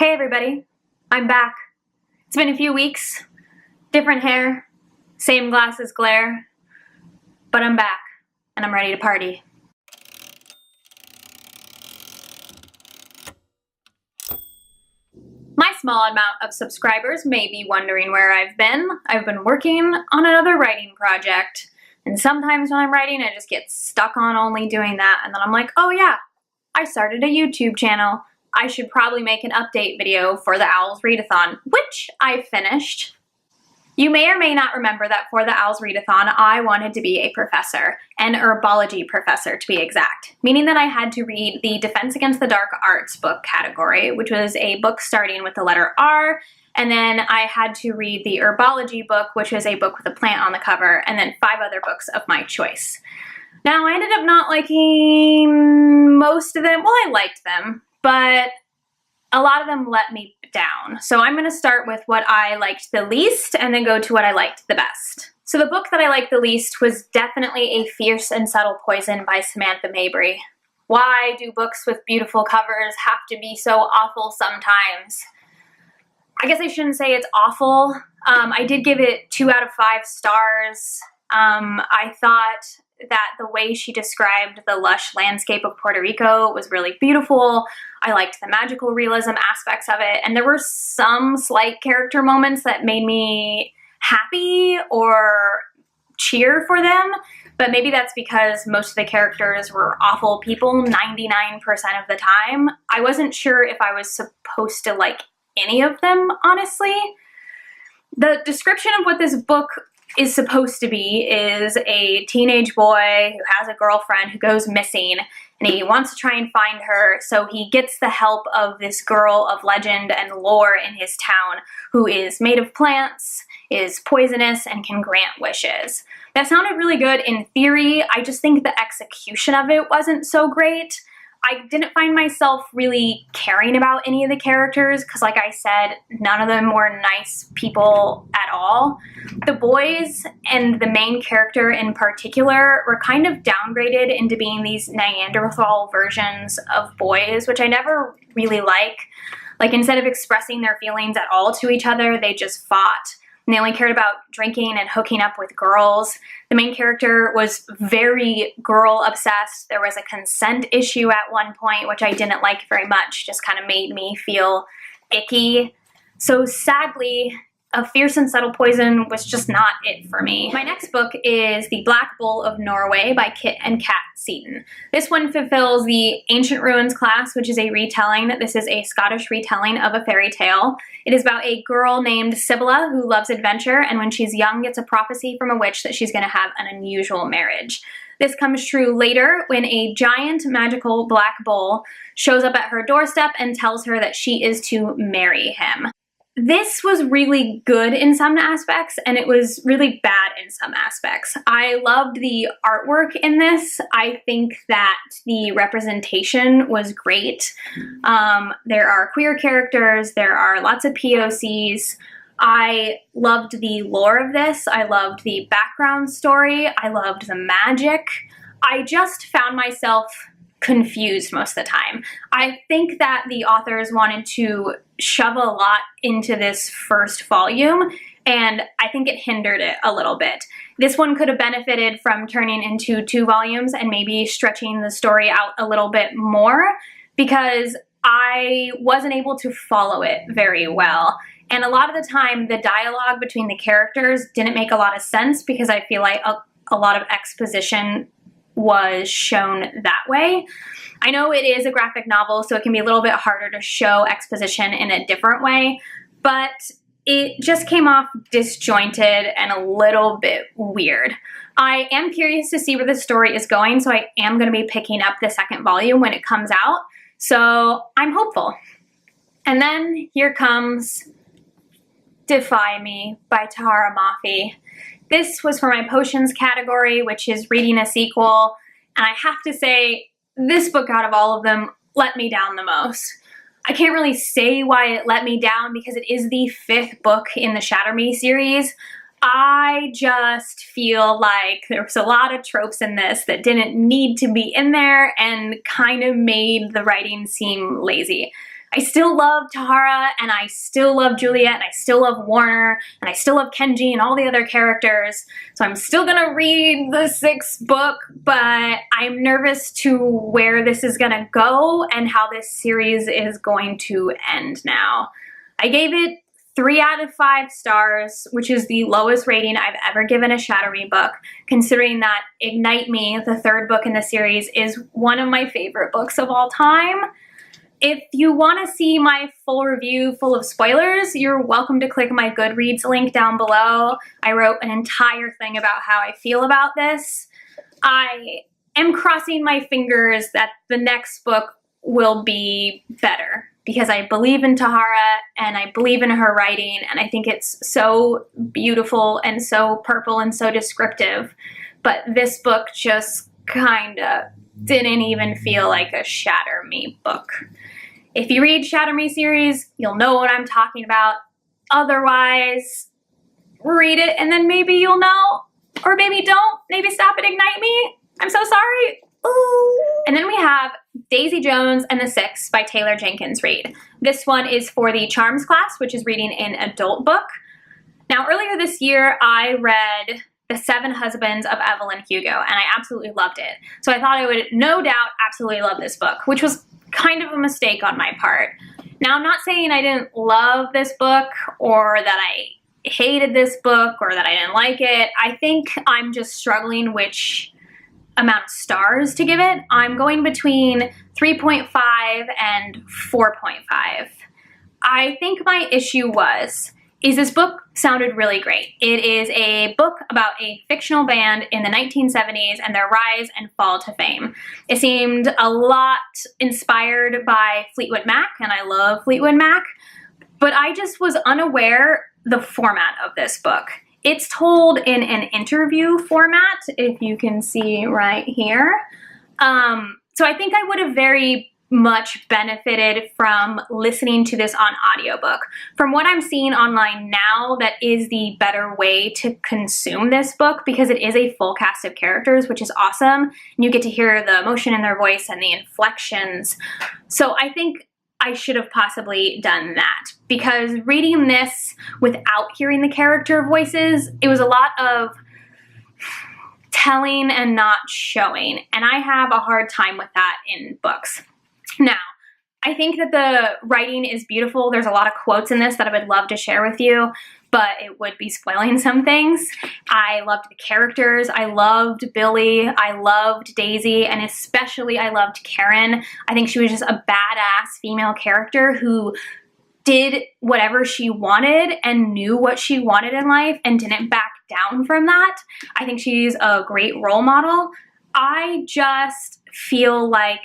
Hey everybody, I'm back. It's been a few weeks, different hair, same glasses glare, but I'm back and I'm ready to party. My small amount of subscribers may be wondering where I've been. I've been working on another writing project, and sometimes when I'm writing I just get stuck on only doing that, and then I'm like, oh yeah, I started a YouTube channel. I should probably make an update video for the O.W.L.s Readathon, which I finished. You may or may not remember that for the O.W.L.s Readathon, I wanted to be a professor, an herbology professor to be exact, meaning that I had to read the Defense Against the Dark Arts book category, which was a book starting with the letter R, and then I had to read the herbology book, which was a book with a plant on the cover, and then 5 other books of my choice. Now, I ended up not liking most of them. Well, I liked them, but a lot of them let me down. So I'm going to start with what I liked the least and then go to what I liked the best. So the book that I liked the least was definitely A Fierce and Subtle Poison by Samantha Mabry. Why do books with beautiful covers have to be so awful sometimes? I guess I shouldn't say it's awful. I did give it 2 out of 5 stars. I thought that the way she described the lush landscape of Puerto Rico was really beautiful. I liked the magical realism aspects of it, and there were some slight character moments that made me happy or cheer for them, but maybe that's because most of the characters were awful people 99% of the time. I wasn't sure if I was supposed to like any of them, honestly. The description of what this book is supposed to be is a teenage boy who has a girlfriend who goes missing, and he wants to try and find her, so he gets the help of this girl of legend and lore in his town who is made of plants, is poisonous, and can grant wishes. That sounded really good in theory. I just think the execution of it wasn't so great. I didn't find myself really caring about any of the characters because, like I said, none of them were nice people at all. The boys and the main character in particular were kind of downgraded into being these Neanderthal versions of boys, which I never really like. Like, instead of expressing their feelings at all to each other, they just fought. And they only cared about drinking and hooking up with girls. The main character was very girl obsessed. There was a consent issue at one point, which I didn't like very much, just kind of made me feel icky. So sadly, A Fierce and Subtle Poison was just not it for me. My next book is The Black Bull of Norway by Kit and Kat Seaton. This one fulfills the Ancient Ruins class, which is a retelling. This is a Scottish retelling of a fairy tale. It is about a girl named Sibylla who loves adventure, and when she's young gets a prophecy from a witch that she's going to have an unusual marriage. This comes true later when a giant magical black bull shows up at her doorstep and tells her that she is to marry him. This was really good in some aspects, and it was really bad in some aspects. I loved the artwork in this. I think that the representation was great. There are queer characters, there are lots of POCs. I loved the lore of this. I loved the background story. I loved the magic. I just found myself confused most of the time. I think that the authors wanted to shove a lot into this first volume, and I think it hindered it a little bit. This one could have benefited from turning into 2 volumes and maybe stretching the story out a little bit more, because I wasn't able to follow it very well. And a lot of the time, the dialogue between the characters didn't make a lot of sense because I feel like a lot of exposition was shown that way. I know it is a graphic novel, so it can be a little bit harder to show exposition in a different way, but it just came off disjointed and a little bit weird. I am curious to see where the story is going, so I am going to be picking up the 2nd volume when it comes out, so I'm hopeful. And then here comes Defy Me by Tahereh Mafi. This was for my potions category, which is reading a sequel, and I have to say, this book out of all of them let me down the most. I can't really say why it let me down because it is the 5th book in the Shatter Me series. I just feel like there was a lot of tropes in this that didn't need to be in there and kind of made the writing seem lazy. I still love Tahara, and I still love Juliet, and I still love Warner, and I still love Kenji and all the other characters. So I'm still gonna read the 6th book, but I'm nervous to where this is gonna go and how this series is going to end now. I gave it 3 out of 5 stars, which is the lowest rating I've ever given a Shadow Me book, considering that Ignite Me, the 3rd book in the series, is one of my favorite books of all time. If you want to see my full review full of spoilers, you're welcome to click my Goodreads link down below. I wrote an entire thing about how I feel about this. I am crossing my fingers that the next book will be better, because I believe in Tahara and I believe in her writing, and I think it's so beautiful and so purple and so descriptive. But this book just kinda didn't even feel like a Shatter Me book. If you read Shatter Me series, you'll know what I'm talking about. Otherwise, read it and then maybe you'll know, or maybe don't. Maybe stop at Ignite Me. I'm so sorry. Ooh. And then we have Daisy Jones and the Six by Taylor Jenkins Reid. This one is for the Charms class, which is reading an adult book. Now, earlier this year, I read The 7 Husbands of Evelyn Hugo, and I absolutely loved it. So I thought I would, no doubt, absolutely love this book, which was kind of a mistake on my part. Now, I'm not saying I didn't love this book, or that I hated this book, or that I didn't like it. I think I'm just struggling which amount of stars to give it. I'm going between 3.5 and 4.5. I think my issue is this book sounded really great. It is a book about a fictional band in the 1970s and their rise and fall to fame. It seemed a lot inspired by Fleetwood Mac, and I love Fleetwood Mac, but I just was unaware the format of this book. It's told in an interview format, if you can see right here. So I think I would have very much benefited from listening to this on audiobook. From what I'm seeing online now, that is the better way to consume this book, because it is a full cast of characters, which is awesome. And you get to hear the emotion in their voice and the inflections. So I think I should have possibly done that, because reading this without hearing the character voices, it was a lot of telling and not showing, and I have a hard time with that in books. Now, I think that the writing is beautiful. There's a lot of quotes in this that I would love to share with you, but it would be spoiling some things. I loved the characters. I loved Billy. I loved Daisy, and especially I loved Karen. I think she was just a badass female character who did whatever she wanted and knew what she wanted in life and didn't back down from that. I think she's a great role model. I just feel like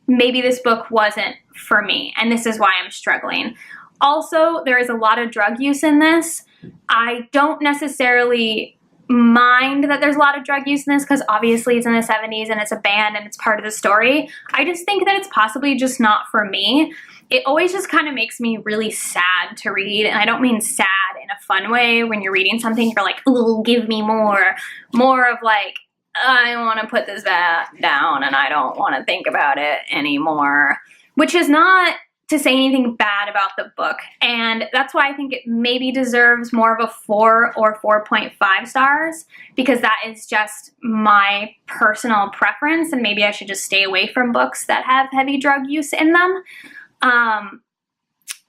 maybe this book wasn't for me, and this is why I'm struggling. Also, there is a lot of drug use in this. I don't necessarily mind that there's a lot of drug use in this, because obviously it's in the 70s and it's a band and it's part of the story. I just think that it's possibly just not for me. It always just kind of makes me really sad to read, and I don't mean sad in a fun way. When you're reading something, you're like, ooh, give me more. More of like, I want to put this back down and I don't want to think about it anymore, which is not to say anything bad about the book. And that's why I think it maybe deserves more of a 4 or 4.5 stars, because that is just my personal preference, and maybe I should just stay away from books that have heavy drug use in them.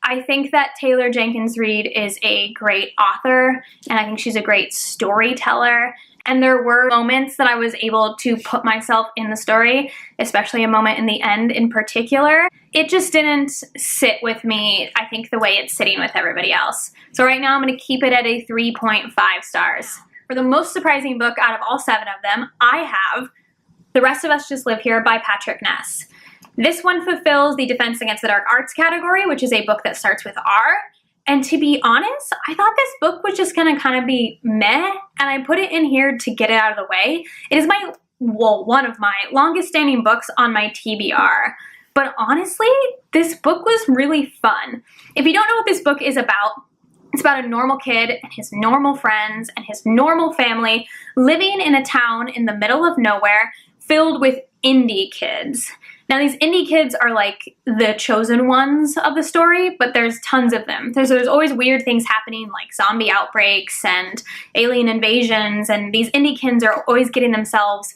I think that Taylor Jenkins Reid is a great author, and I think she's a great storyteller. And there were moments that I was able to put myself in the story, especially a moment in the end in particular. It just didn't sit with me, I think, the way it's sitting with everybody else. So right now I'm going to keep it at a 3.5 stars. For the most surprising book out of all 7 of them, I have The Rest of Us Just Live Here by Patrick Ness. This one fulfills the Defense Against the Dark Arts category, which is a book that starts with R. And to be honest, I thought this book was just going to kind of be meh, and I put it in here to get it out of the way. It is one of my longest standing books on my TBR. But honestly, this book was really fun. If you don't know what this book is about, it's about a normal kid and his normal friends and his normal family living in a town in the middle of nowhere filled with indie kids. Now, these indie kids are like the chosen ones of the story, but there's tons of them. There's always weird things happening, like zombie outbreaks and alien invasions, and these indie kids are always getting themselves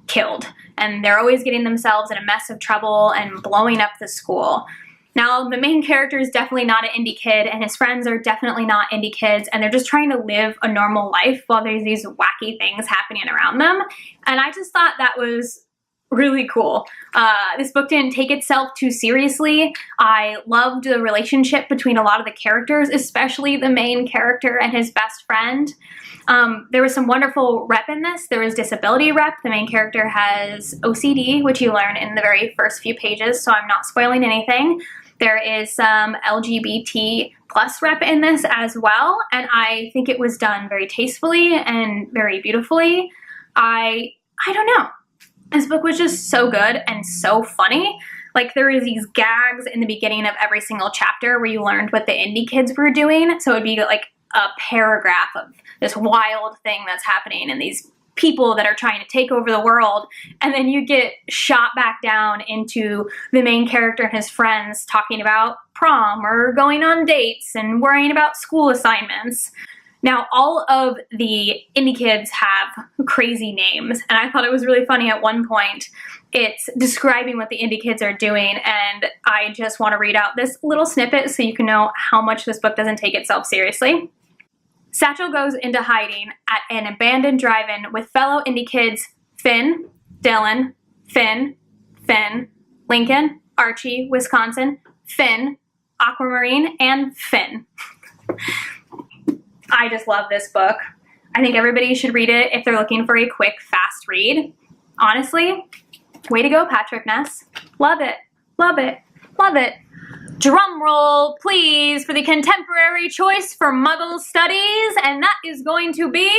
killed, and they're always getting themselves in a mess of trouble and blowing up the school. Now, the main character is definitely not an indie kid, and his friends are definitely not indie kids, and they're just trying to live a normal life while there's these wacky things happening around them. And I just thought that was really cool. This book didn't take itself too seriously. I loved the relationship between a lot of the characters, especially the main character and his best friend. There was some wonderful rep in this. There was disability rep. The main character has OCD, which you learn in the very first few pages, so I'm not spoiling anything. There is some LGBT plus rep in this as well, and I think it was done very tastefully and very beautifully. I don't know. This book was just so good and so funny. Like, there were these gags in the beginning of every single chapter where you learned what the indie kids were doing. So it would be like a paragraph of this wild thing that's happening and these people that are trying to take over the world. And then you get shot back down into the main character and his friends talking about prom or going on dates and worrying about school assignments. Now, all of the indie kids have crazy names, and I thought it was really funny at one point. It's describing what the indie kids are doing, and I just want to read out this little snippet so you can know how much this book doesn't take itself seriously. Satchel goes into hiding at an abandoned drive-in with fellow indie kids Finn, Dylan, Finn, Lincoln, Archie, Wisconsin, Finn, Aquamarine, and Finn. I just love this book. I think everybody should read it if they're looking for a quick, fast read. Honestly, way to go, Patrick Ness. Love it, love it, love it. Drum roll, please, for the contemporary choice for Muggle Studies, and that is going to be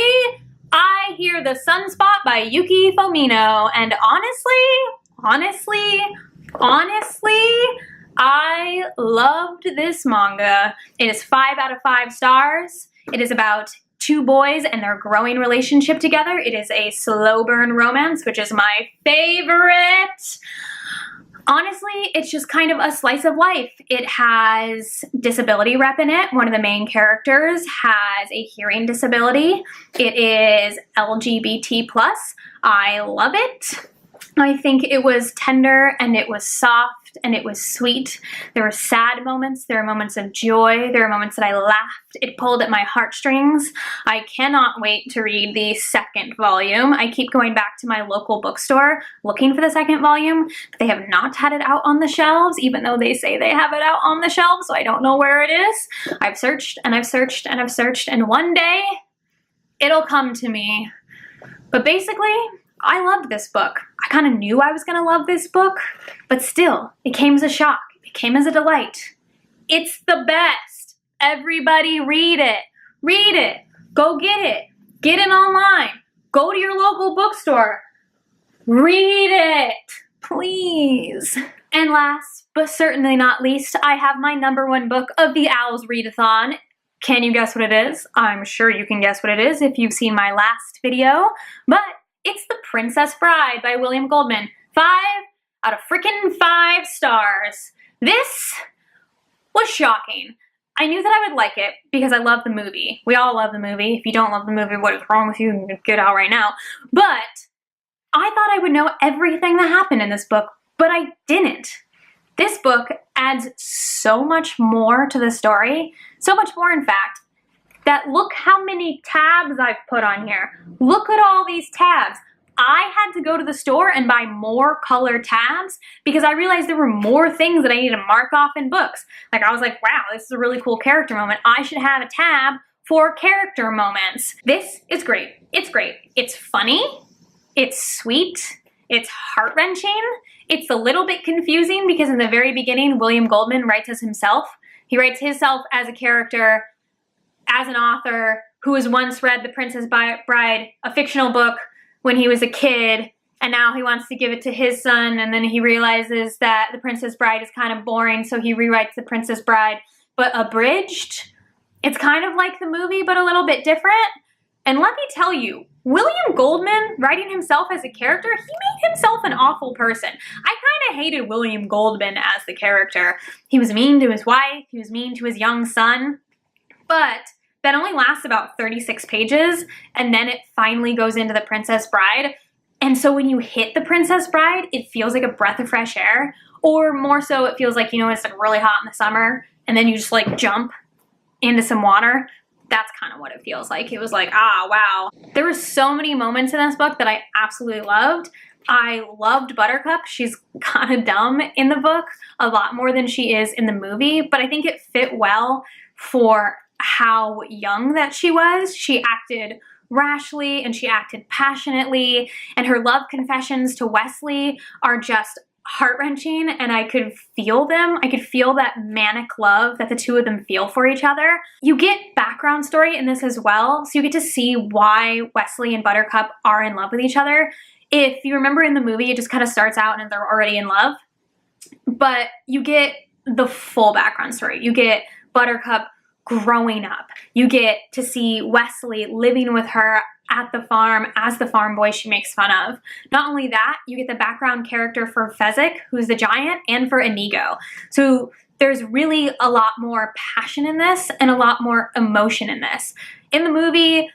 I Hear the Sunspot by Yuki Fomino. And honestly, I loved this manga. It is 5 out of 5 stars. It is about two boys and their growing relationship together. It is a slow burn romance, which is my favorite. Honestly, it's just kind of a slice of life. It has disability rep in it. One of the main characters has a hearing disability. It is LGBT+. I love it. I think it was tender and it was soft and it was sweet. There were sad moments. There were moments of joy. There were moments that I laughed. It pulled at my heartstrings. I cannot wait to read the second volume. I keep going back to my local bookstore looking for the second volume, but they have not had it out on the shelves, even though they say they have it out on the shelves, so I don't know where it is. I've searched and I've searched and I've searched, and one day it'll come to me. But basically, I loved this book. I kind of knew I was going to love this book, but still, it came as a shock. It came as a delight. It's the best. Everybody read it. Read it. Go get it. Get it online. Go to your local bookstore. Read it, please. And last, but certainly not least, I have my #1 book of the O.W.L.s Readathon. Can you guess what it is? I'm sure you can guess what it is if you've seen my last video, but it's The Princess Bride by William Goldman. 5 out of freaking 5 stars. This was shocking. I knew that I would like it because I love the movie. We all love the movie. If you don't love the movie, what is wrong with you? Get out right now. But I thought I would know everything that happened in this book, but I didn't. This book adds so much more to the story, so much more in fact, that look how many tabs I've put on here. Look at all these tabs. I had to go to the store and buy more colored tabs because I realized there were more things that I needed to mark off in books. Like, I was like, wow, this is a really cool character moment. I should have a tab for character moments. This is great. It's great. It's funny. It's sweet. It's heart-wrenching. It's a little bit confusing because in the very beginning, William Goldman writes as himself. He writes himself as a character, as an author who has once read The Princess Bride, a fictional book, when he was a kid, and now he wants to give it to his son, and then he realizes that The Princess Bride is kind of boring, so he rewrites The Princess Bride, but abridged. It's kind of like the movie, but a little bit different. And let me tell you, William Goldman, writing himself as a character, he made himself an awful person. I kind of hated William Goldman as the character. He was mean to his wife, he was mean to his young son, but that only lasts about 36 pages, and then it finally goes into The Princess Bride. And so when you hit The Princess Bride, it feels like a breath of fresh air, or more so it feels like, you know, it's like really hot in the summer, and then you just like jump into some water. That's kind of what it feels like. It was like, ah, wow. There were so many moments in this book that I absolutely loved. I loved Buttercup. She's kind of dumb in the book, a lot more than she is in the movie, but I think it fit well for how young that she was. She acted rashly and she acted passionately, and her love confessions to Wesley are just heart-wrenching, and I could feel them. I could feel that manic love that the two of them feel for each other. You get background story in this as well, so you get to see why Wesley and Buttercup are in love with each other. If you remember in the movie, it just kind of starts out and they're already in love, but you get the full background story. You get Buttercup growing up. You get to see Wesley living with her at the farm as the farm boy she makes fun of. Not only that, you get the background character for Fezzik, who's the giant, and for Inigo. So there's really a lot more passion in this and a lot more emotion in this. In the movie,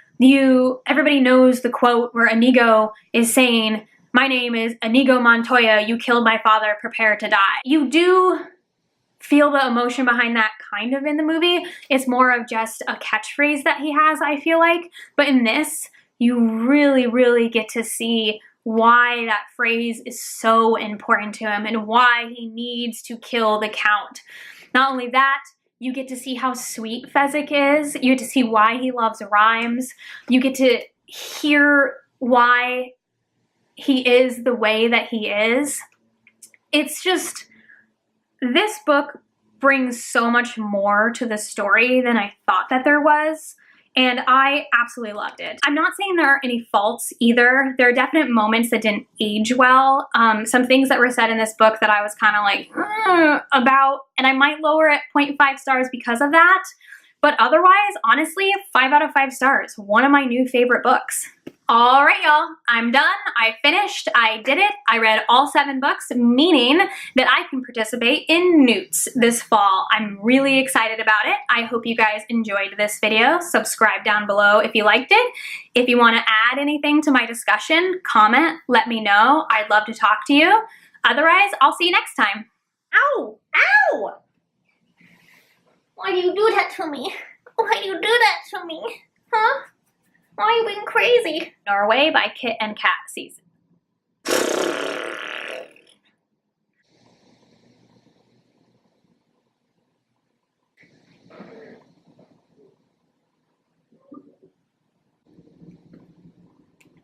everybody knows the quote where Inigo is saying, "My name is Inigo Montoya, you killed my father, prepare to die." You do feel the emotion behind that kind of in the movie. It's more of just a catchphrase that he has, I feel like. But in this, you really, really get to see why that phrase is so important to him and why he needs to kill the Count. Not only that, you get to see how sweet Fezzik is. You get to see why he loves rhymes. You get to hear why he is the way that he is. It's just, this book brings so much more to the story than I thought that there was, and I absolutely loved it. I'm not saying there aren't any faults either. There are definite moments that didn't age well. Some things that were said in this book that I was kind of like, about, and I might lower it 0.5 stars because of that. But otherwise, honestly, 5 out of 5 stars. One of my new favorite books. All right, y'all, I'm done. I finished. I did it. I read all 7 books, meaning that I can participate in Newts this fall. I'm really excited about it. I hope you guys enjoyed this video. Subscribe down below if you liked it. If you want to add anything to my discussion, comment, let me know. I'd love to talk to you. Otherwise, I'll see you next time. Ow! Ow! Why do you do that to me? Why do you do that to me? Huh? Why are you being crazy? Norway by Kit and Kat season.